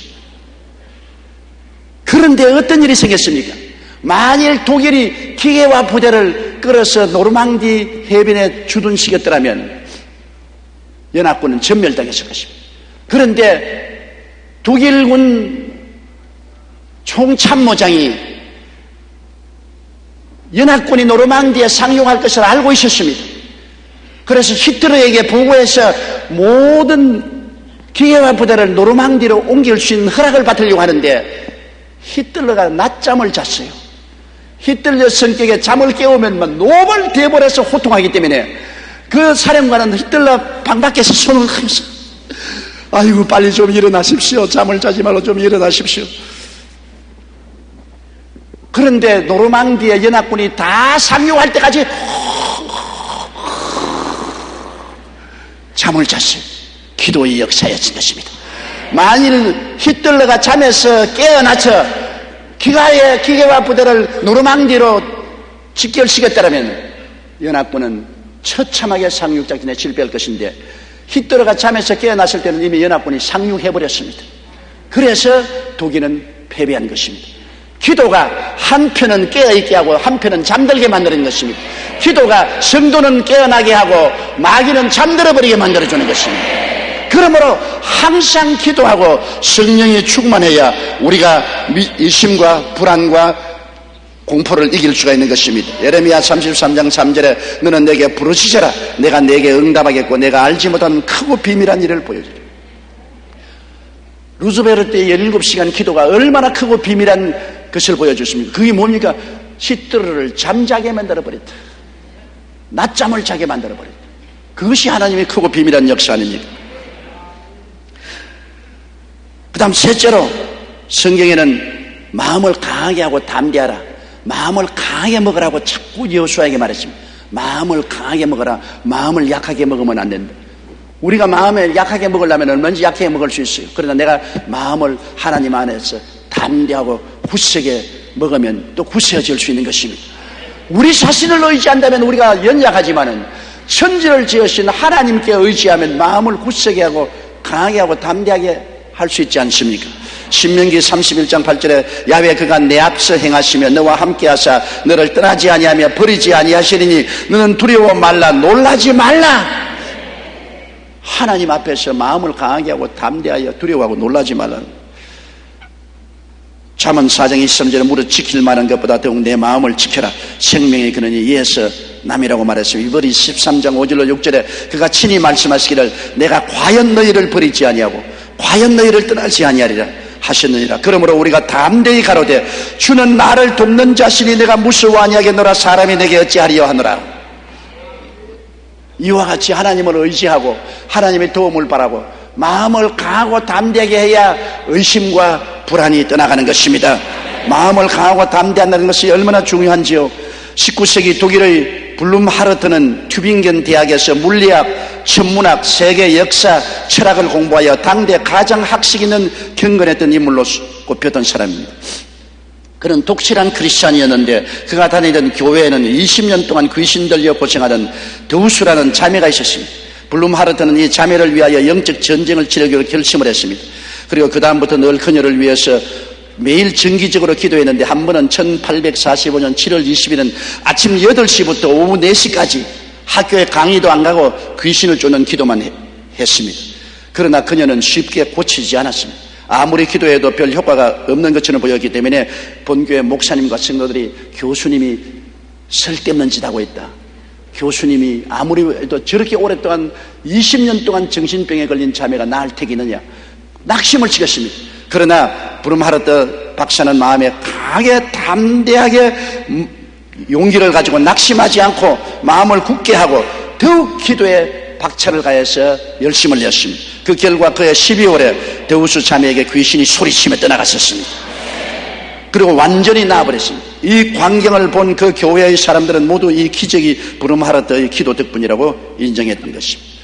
그런데 어떤 일이 생겼습니까? 만일 독일이 기계와 부대를 끌어서 노르망디 해변에 주둔시켰더라면 연합군은 전멸당했을 것입니다. 그런데 독일군 총참모장이 연합군이 노르망디에 상륙할 것을 알고 있었습니다. 그래서 히틀러에게 보고해서 모든 기계와 부대를 노르망디로 옮길 수 있는 허락을 받으려고 하는데 히틀러가 낮잠을 잤어요. 히틀러 성격에 잠을 깨우면 노벌 대벌해서 호통하기 때문에 그 사령관은 히틀러 방 밖에서 손을 하면서 아이고 빨리 좀 일어나십시오. 잠을 자지 말고 좀 일어나십시오. 그런데 노르망디의 연합군이 다 상륙할 때까지 잠을 잤어요. 기도의 역사였던 것입니다. 만일 히틀러가 잠에서 깨어나서 기계와 부대를 노르망디로 직결시켰다면 연합군은 처참하게 상륙작전에 실패할 것인데 히틀러가 잠에서 깨어났을 때는 이미 연합군이 상륙해버렸습니다. 그래서 독일은 패배한 것입니다. 기도가 한편은 깨어있게 하고 한편은 잠들게 만드는 것입니다. 기도가 성도는 깨어나게 하고 마귀는 잠들어버리게 만들어주는 것입니다. 그러므로 항상 기도하고 성령이 충만해야 우리가 의심과 불안과 공포를 이길 수가 있는 것입니다. 예레미야 33장 3절에 너는 내게 부르짖어라. 내가 내게 응답하겠고 내가 알지 못한 크고 비밀한 일을 보여주리라. 루즈베르트의 17시간 기도가 얼마나 크고 비밀한 것을 보여줬습니까? 그게 뭡니까? 히틀러를 잠자게 만들어버렸다. 낮잠을 자게 만들어버렸다. 그것이 하나님의 크고 비밀한 역사 아닙니까? 그 다음 셋째로 성경에는 마음을 강하게 하고 담대하라, 마음을 강하게 먹으라고 자꾸 여호수아에게 말했습니다. 마음을 강하게 먹어라. 마음을 약하게 먹으면 안 된다. 우리가 마음을 약하게 먹으려면 얼마든지 약하게 먹을 수 있어요. 그러나 내가 마음을 하나님 안에서 담대하고 굳세게 먹으면 또 굳세어질 수 있는 것입니다. 우리 자신을 의지한다면 우리가 연약하지만은 천지를 지으신 하나님께 의지하면 마음을 굳세게 하고 강하게 하고 담대하게 할 수 있지 않습니까? 신명기 31장 8절에 야훼 그가 내 앞서 행하시며 너와 함께 하사 너를 떠나지 아니하며 버리지 아니하시리니 너는 두려워 말라 놀라지 말라. 하나님 앞에서 마음을 강하게 하고 담대하여 두려워하고 놀라지 말라. 잠언 4장 23절에 무릇 지킬 만한 것보다 더욱 내 마음을 지켜라. 생명의 근원이 이에서 남이라고 말했습니다. 이번이 13장 5절로 6절에 그가 친히 말씀하시기를 내가 과연 너희를 버리지 아니하고 과연 너희를 떠나지 아니하리라 하셨느니라. 그러므로 우리가 담대히 가로되 주는 나를 돕는 자신이 내가 무서워 아니하겠노라. 사람이 내게 어찌하리요 하노라. 이와 같이 하나님을 의지하고 하나님의 도움을 바라고 마음을 강하고 담대하게 해야 의심과 불안이 떠나가는 것입니다. 마음을 강하고 담대한다는 것이 얼마나 중요한지요. 19세기 독일의 블룸하르트는 튜빙겐 대학에서 물리학, 천문학, 세계 역사, 철학을 공부하여 당대 가장 학식 있는 경건했던 인물로 꼽혔던 사람입니다. 그는 독실한 크리스찬이었는데 그가 다니던 교회에는 20년 동안 귀신 들려 고생하던 드우스라는 자매가 있었습니다. 블룸하르트는 이 자매를 위하여 영적 전쟁을 치르기로 결심을 했습니다. 그리고 그 다음부터 늘 그녀를 위해서 매일 정기적으로 기도했는데 한 번은 1845년 7월 20일은 아침 8시부터 오후 4시까지 학교에 강의도 안 가고 귀신을 쫓는 기도만 했습니다. 그러나 그녀는 쉽게 고치지 않았습니다. 아무리 기도해도 별 효과가 없는 것처럼 보였기 때문에 본교회 목사님과 성도들이 교수님이 쓸데없는 짓 하고 있다. 교수님이 아무리 해도 저렇게 오랫동안 20년 동안 정신병에 걸린 자매가 나을 택이느냐 낙심을 치겠습니다. 그러나 브룸하르트 박사는 마음에 강하게 담대하게 용기를 가지고 낙심하지 않고 마음을 굳게 하고 더욱 기도에 박차를 가해서 열심을 냈습니다. 그 결과 그해 12월에 드우스 자매에게 귀신이 소리치며 떠나갔었습니다. 그리고 완전히 나아버렸습니다. 이 광경을 본 그 교회의 사람들은 모두 이 기적이 브룸하르트의 기도 덕분이라고 인정했던 것입니다.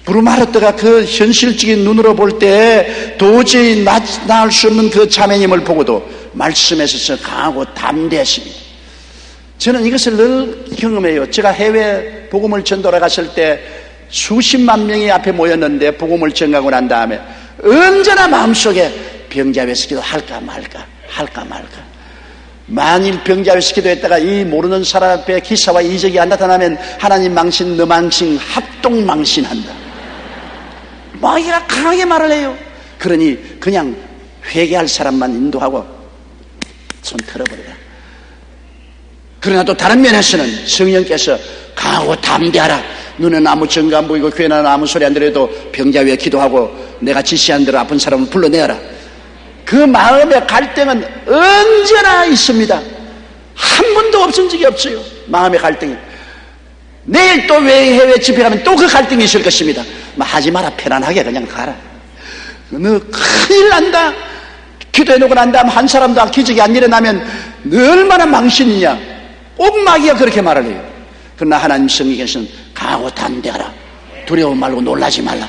브룸하르트가 그 현실적인 눈으로 볼 때 도저히 나을 수 없는 그 자매님을 보고도 말씀에 있어서 강하고 담대했습니다. 저는 이것을 늘 경험해요. 제가 해외 복음을 전도하러 갔을 때 수십만 명이 앞에 모였는데 복음을 전하고 난 다음에 언제나 마음속에 병자회식 기도 할까 말까 할까 말까. 만일 병자회식 기도했다가 이 모르는 사람 앞에 기사와 이적이 안 나타나면 하나님 망신 너 망신 합동 망신한다. 마귀가 강하게 말을 해요. 그러니 그냥 회개할 사람만 인도하고 손 털어버려라. 그러나 또 다른 면에서는 성령께서 강하고 담대하라. 눈에는 아무 증거 안 보이고 귀에는 아무 소리 안 들려도 병자 위에 기도하고 내가 지시한 대로 아픈 사람을 불러내어라. 그 마음의 갈등은 언제나 있습니다. 한 번도 없은 적이 없어요. 마음의 갈등이. 내일 또 왜 해외 집회 가면 또 그 갈등이 있을 것입니다. 하지 마라. 편안하게 그냥 가라. 너 큰일 난다. 기도해놓고 난 다음 한 사람도 기적이 안 일어나면 너 얼마나 망신이냐. 꼭 마귀가 그렇게 말을 해요. 그러나 하나님 성경에서는 강하고 담대하라. 두려워 말고 놀라지 말라.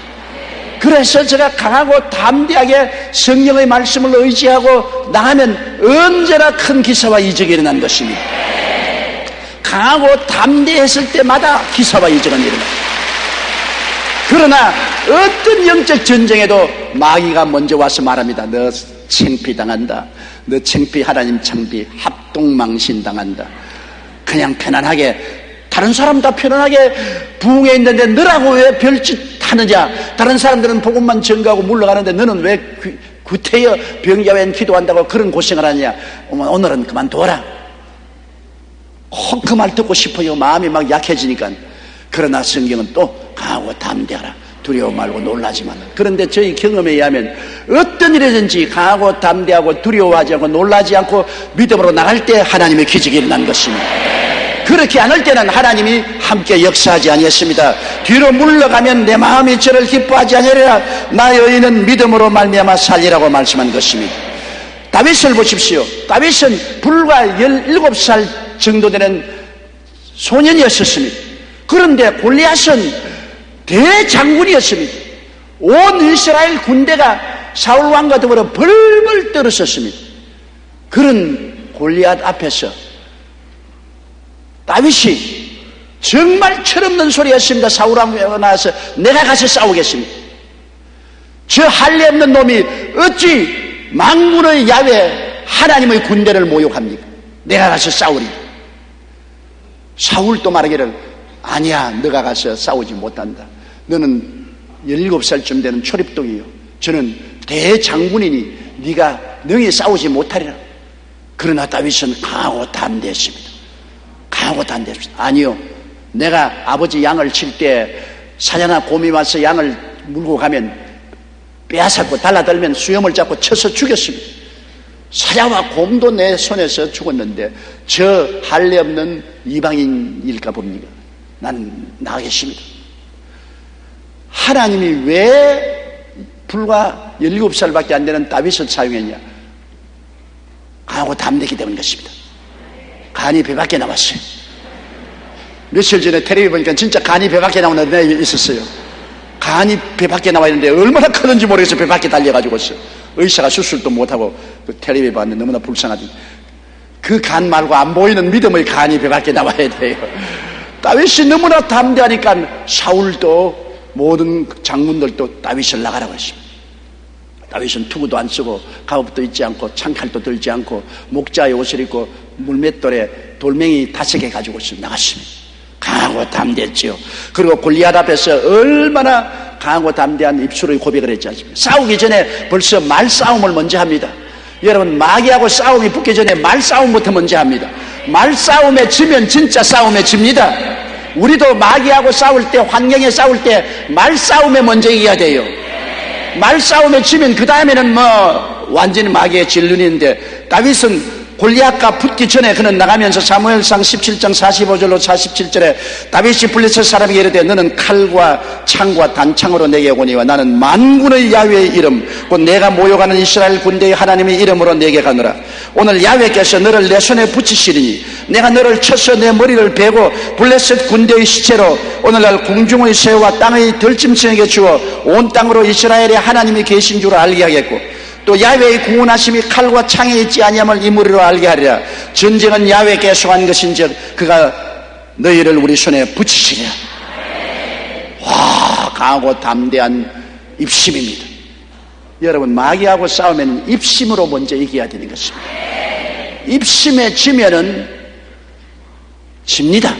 그래서 제가 강하고 담대하게 성령의 말씀을 의지하고 나가면 언제나 큰 기사와 이적이 일어난 것입니다. 강하고 담대했을 때마다 기사와 이적은 일어납니다. 그러나 어떤 영적 전쟁에도 마귀가 먼저 와서 말합니다. 너 창피당한다. 너 창피, 하나님 창피, 합동망신당한다. 그냥 편안하게, 다른 사람 다 편안하게 부흥에 있는데 너라고 왜 별짓 하느냐. 다른 사람들은 복음만 전가하고 물러가는데 너는 왜 구태여 병자외엔 기도한다고 그런 고생을 하느냐. 오늘은 그만둬라. 꼭 그 말 듣고 싶어요. 마음이 막 약해지니까. 그러나 성경은 또 강하고 담대하라. 두려워 말고 놀라지 말라. 그런데 저희 경험에 의하면 어떤 일이든지 강하고 담대하고 두려워하지 않고 놀라지 않고 믿음으로 나갈 때 하나님의 기적이 일어난 것입니다. 그렇게 안 할 때는 하나님이 함께 역사하지 아니했습니다. 뒤로 물러가면 내 마음이 저를 기뻐하지 아니하리라. 나의 의인은 믿음으로 말미암아 살리라고 말씀한 것입니다. 다윗을 보십시오. 다윗은 불과 17살 정도 되는 소년이었습니다. 그런데 골리앗은 대장군이었습니다. 온 이스라엘 군대가 사울 왕과 더불어 벌벌 떨었었습니다. 그런 골리앗 앞에서 다윗이 정말 철없는 소리였습니다. 사울 왕과 나와서 내가 가서 싸우겠습니다. 저 할례 없는 놈이 어찌 만군의 야훼 하나님의 군대를 모욕합니까? 내가 가서 싸우리. 사울도 말하기를 아니야, 너가 가서 싸우지 못한다. 너는 17살쯤 되는 초립동이요. 저는 대장군이니 네가 능히 싸우지 못하리라. 그러나 다윗은 강하고 담대했습니다. 강하고 담대했습니다. 아니요, 내가 아버지 양을 칠 때 사자나 곰이 와서 양을 물고 가면 빼앗았고 달라들면 수염을 잡고 쳐서 죽였습니다. 사자와 곰도 내 손에서 죽었는데 저 할례 없는 이방인일까 봅니까? 난 나가겠습니다. 하나님이 왜 불과 17살밖에 안 되는 다윗을 사용했냐? 강하고 담대기 때문인 것입니다. 간이 배 밖에 나왔어요. 며칠 전에 텔레비 보니까 진짜 간이 배 밖에 나오는 애 있었어요. 간이 배 밖에 나와 있는데 얼마나 크는지 모르겠어요. 배 밖에 달려가지고 있어요. 의사가 수술도 못하고 그 텔레비 봤는데 너무나 불쌍하지. 그 간 말고 안 보이는 믿음의 간이 배 밖에 나와야 돼요. 다윗이 너무나 담대하니까 사울도 모든 장군들도 다윗을 나가라고 했습니다. 다윗은 투구도 안 쓰고 갑옷도 입지 않고 창칼도 들지 않고 목자의 옷을 입고 물맷돌에 돌멩이 5개 가지고 나갔습니다. 강하고 담대했지요. 그리고 골리앗 앞에서 얼마나 강하고 담대한 입술의 고백을 했지 않습니까? 싸우기 전에 벌써 말싸움을 먼저 합니다. 여러분, 마귀하고 싸움이 붙기 전에 말싸움부터 먼저 합니다. 말싸움에 지면 진짜 싸움에 집니다. 우리도 마귀하고 싸울 때, 환경에 싸울 때 말싸움에 먼저 이겨야 돼요. 말싸움에 지면 그 다음에는 완전히 마귀의 진륜인데, 다윗은 골리앗과 붙기 전에 그는 나가면서 사무엘상 17장 45절로 47절에 다윗이 블레셋 사람에게 이르되 너는 칼과 창과 단창으로 내게 오거니와 나는 만군의 야훼의 이름 곧 내가 모욕하는 이스라엘 군대의 하나님의 이름으로 내게 가노라. 오늘 야훼께서 너를 내 손에 붙이시리니 내가 너를 쳐서 내 머리를 베고 블레셋 군대의 시체로 오늘날 궁중의 새와 땅의 들짐승에게 주어 온 땅으로 이스라엘의 하나님이 계신 줄 알게 하겠고 또 야훼의 구원하심이 칼과 창에 있지 아니함을 이 무리로 알게 하리라. 전쟁은 야훼께 속한 것인즉 그가 너희를 우리 손에 붙이시리라. 와, 강하고 담대한 입심입니다. 여러분, 마귀하고 싸우면 입심으로 먼저 이겨야 되는 것입니다. 입심에 지면은 집니다.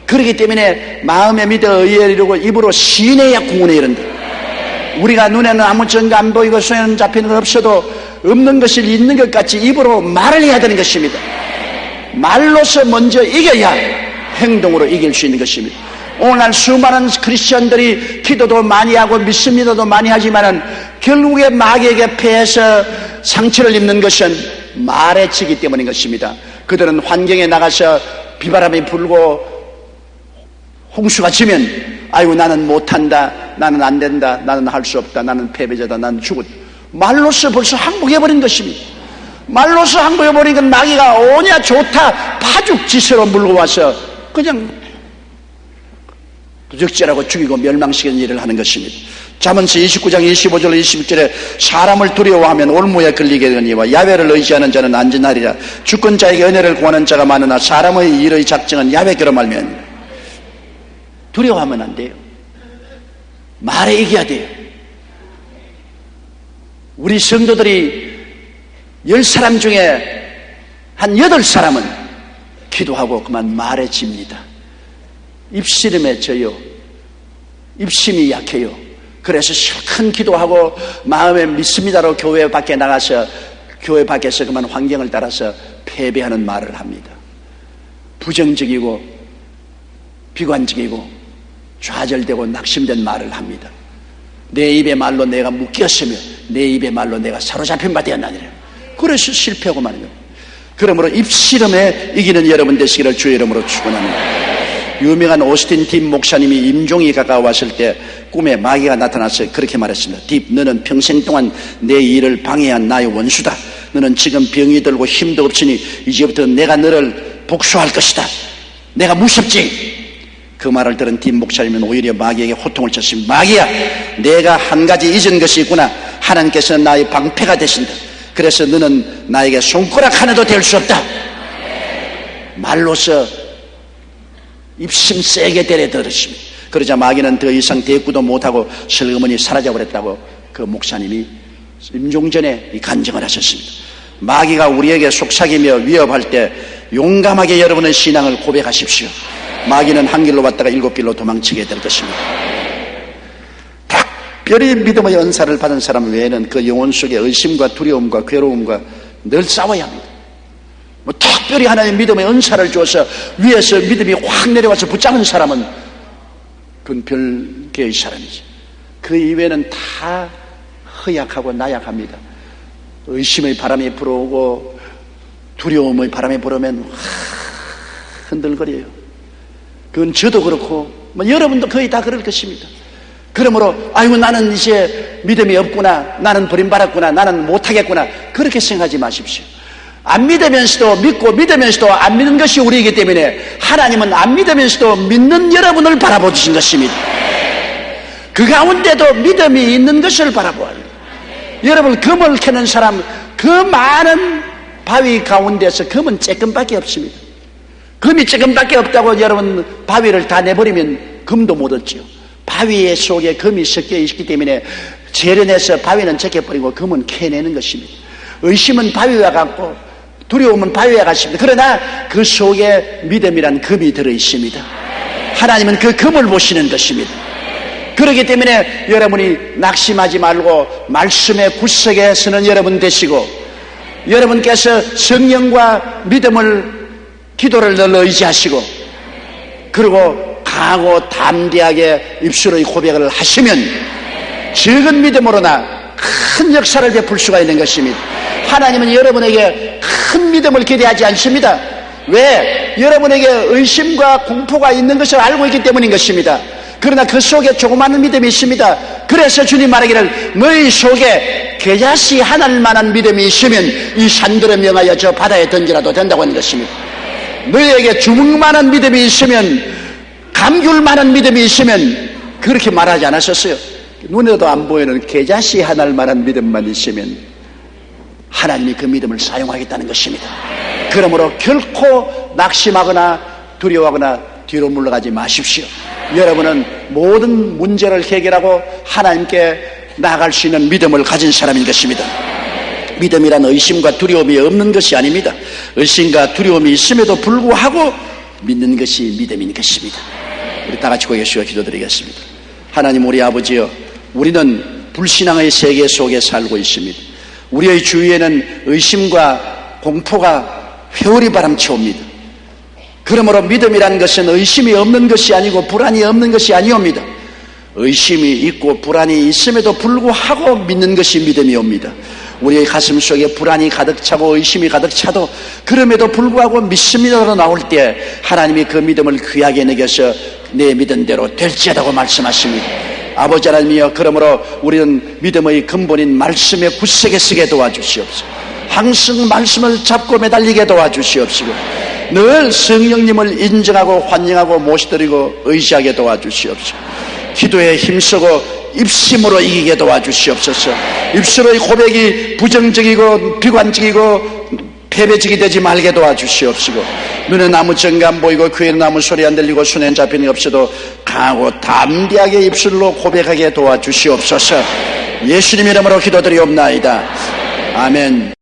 그렇기 때문에 마음에 믿어 의에 이르고 입으로 시인해야 구원에 이른다. 우리가 눈에는 아무 증거 안 보이고 손에는 잡히는 것 없어도 없는 것을 있는 것 같이 입으로 말을 해야 되는 것입니다. 말로서 먼저 이겨야 행동으로 이길 수 있는 것입니다. 오늘날 수많은 크리스천들이 기도도 많이 하고 믿습니다도 많이 하지만은 결국에 마귀에게 패해서 상처를 입는 것은 말의 치기 때문인 것입니다. 그들은 환경에 나가서 비바람이 불고 홍수가 치면 아이고 나는 못한다, 나는 안 된다, 나는 할 수 없다, 나는 패배자다, 나는 죽었다. 말로써 벌써 항복해버린 것입니다. 말로써 항복해버린 건 마귀가 오냐 좋다 파죽지세로 물고 와서 그냥 부적절하고 죽이고 멸망시키는 일을 하는 것입니다. 잠언서 29장 25절 26절에 사람을 두려워하면 올무에 걸리게 되니와 야훼를 의지하는 자는 안전하리라. 주권자에게 은혜를 구하는 자가 많으나 사람의 일의 작정은 야훼께로 말미암으니라. 두려워하면 안 돼요. 말에 이겨야 돼요. 우리 성도들이 10사람 중에 한 8사람은 기도하고 그만 말에 집니다. 입씨름에 져요. 입심이 약해요. 그래서 실컷 기도하고 마음에 믿습니다로 교회 밖에 나가서 교회 밖에서 그만 환경을 따라서 패배하는 말을 합니다. 부정적이고 비관적이고 좌절되고 낙심된 말을 합니다. 내 입의 말로 내가 묶였으며 내 입의 말로 내가 사로잡힌 바 되었나니라. 그래서 실패하고 마는 겁니다. 그러므로 입씨름에 이기는 여러분 되시기를 주의 이름으로 축원합니다. 유명한 오스틴 딥 목사님이 임종이 가까워왔을 때 꿈에 마귀가 나타나서 그렇게 말했습니다. 딥, 너는 평생 동안 내 일을 방해한 나의 원수다. 너는 지금 병이 들고 힘도 없으니 이제부터 내가 너를 복수할 것이다. 내가 무섭지? 그 말을 들은 딥 목사님은 오히려 마귀에게 호통을 쳤습니다. 마귀야, 내가 한 가지 잊은 것이 있구나. 하나님께서는 나의 방패가 되신다. 그래서 너는 나에게 손가락 하나도 될 수 없다. 말로서 입심 세게 때려들었습니다. 그러자 마귀는 더 이상 대꾸도 못하고 슬그머니 사라져버렸다고 그 목사님이 임종전에 간증을 하셨습니다. 마귀가 우리에게 속삭이며 위협할 때 용감하게 여러분의 신앙을 고백하십시오. 마귀는 한 길로 왔다가 7길로 도망치게 될 것입니다. 특별히 믿음의 은사를 받은 사람 외에는 그 영혼 속에 의심과 두려움과 괴로움과 늘 싸워야 합니다. 특별히 하나님 믿음의 은사를 주어서 위에서 믿음이 확 내려와서 붙잡은 사람은 그건 별개의 사람이지. 그 이외에는 다 허약하고 나약합니다. 의심의 바람이 불어오고 두려움의 바람이 불어오면 흔들거려요. 그건 저도 그렇고 여러분도 거의 다 그럴 것입니다. 그러므로 아이고 나는 이제 믿음이 없구나, 나는 버림받았구나, 나는 못하겠구나, 그렇게 생각하지 마십시오. 안 믿으면서도 믿고 믿으면서도 안 믿는 것이 우리이기 때문에 하나님은 안 믿으면서도 믿는 여러분을 바라보신 것입니다. 그 가운데도 믿음이 있는 것을 바라보아요. 여러분, 금을 캐는 사람, 그 많은 바위 가운데서 금은 쬐끔밖에 없습니다. 금이 쬐끔밖에 없다고 여러분 바위를 다 내버리면 금도 못 얻지요. 바위 속에 금이 섞여 있기 때문에 재련해서 바위는 제껴버리고 금은 캐내는 것입니다. 의심은 바위와 같고 두려움은 바위와 같습니다. 그러나 그 속에 믿음이란 금이 들어있습니다. 하나님은 그 금을 보시는 것입니다. 그렇기 때문에 여러분이 낙심하지 말고 말씀의 구석에 서는 여러분 되시고, 여러분께서 성령과 믿음을 기도를 늘 의지하시고, 그리고 강하고 담대하게 입술의 고백을 하시면 적은 믿음으로나 큰 역사를 베풀 수가 있는 것입니다. 하나님은 여러분에게 큰 믿음을 기대하지 않습니다. 왜? 여러분에게 의심과 공포가 있는 것을 알고 있기 때문인 것입니다. 그러나 그 속에 조그마한 믿음이 있습니다. 그래서 주님 말하기를 너희 속에 겨자씨 하나만한 믿음이 있으면 이 산들을 명하여 저 바다에 던지라도 된다고 하는 것입니다. 너희에게 주먹만한 믿음이 있으면, 감귤만한 믿음이 있으면 그렇게 말하지 않았었어요. 눈에도 안 보이는 겨자씨 하나만한 믿음만 있으면 하나님이 그 믿음을 사용하겠다는 것입니다. 그러므로 결코 낙심하거나 두려워하거나 뒤로 물러가지 마십시오. 여러분은 모든 문제를 해결하고 하나님께 나아갈 수 있는 믿음을 가진 사람인 것입니다. 믿음이란 의심과 두려움이 없는 것이 아닙니다. 의심과 두려움이 있음에도 불구하고 믿는 것이 믿음인 것입니다. 우리 다 같이 고개시와 기도드리겠습니다. 하나님 우리 아버지여, 우리는 불신앙의 세계 속에 살고 있습니다. 우리의 주위에는 의심과 공포가 회오리 바람쳐옵니다. 그러므로 믿음이란 것은 의심이 없는 것이 아니고 불안이 없는 것이 아니옵니다. 의심이 있고 불안이 있음에도 불구하고 믿는 것이 믿음이옵니다. 우리의 가슴 속에 불안이 가득 차고 의심이 가득 차도 그럼에도 불구하고 믿습니다로 나올 때 하나님이 그 믿음을 귀하게 여겨서 내 믿은 대로 될지어다고 말씀하십니다. 아버지 하나님이여, 그러므로 우리는 믿음의 근본인 말씀의 굳세게 서게 도와주시옵소서. 항상 말씀을 잡고 매달리게 도와주시옵시고 늘 성령님을 인정하고 환영하고 모시드리고 의지하게 도와주시옵소서. 기도에 힘쓰고 입심으로 이기게 도와주시옵소서. 입술의 고백이 부정적이고 비관적이고 패배적이 되지 말게 도와주시옵시고 눈에 아무 증거 안 보이고 귀에는 아무 소리 안 들리고 손에 잡히는 게 없어도 강하고 담대하게 입술로 고백하게 도와주시옵소서. 예수님 이름으로 기도드리옵나이다. 아멘.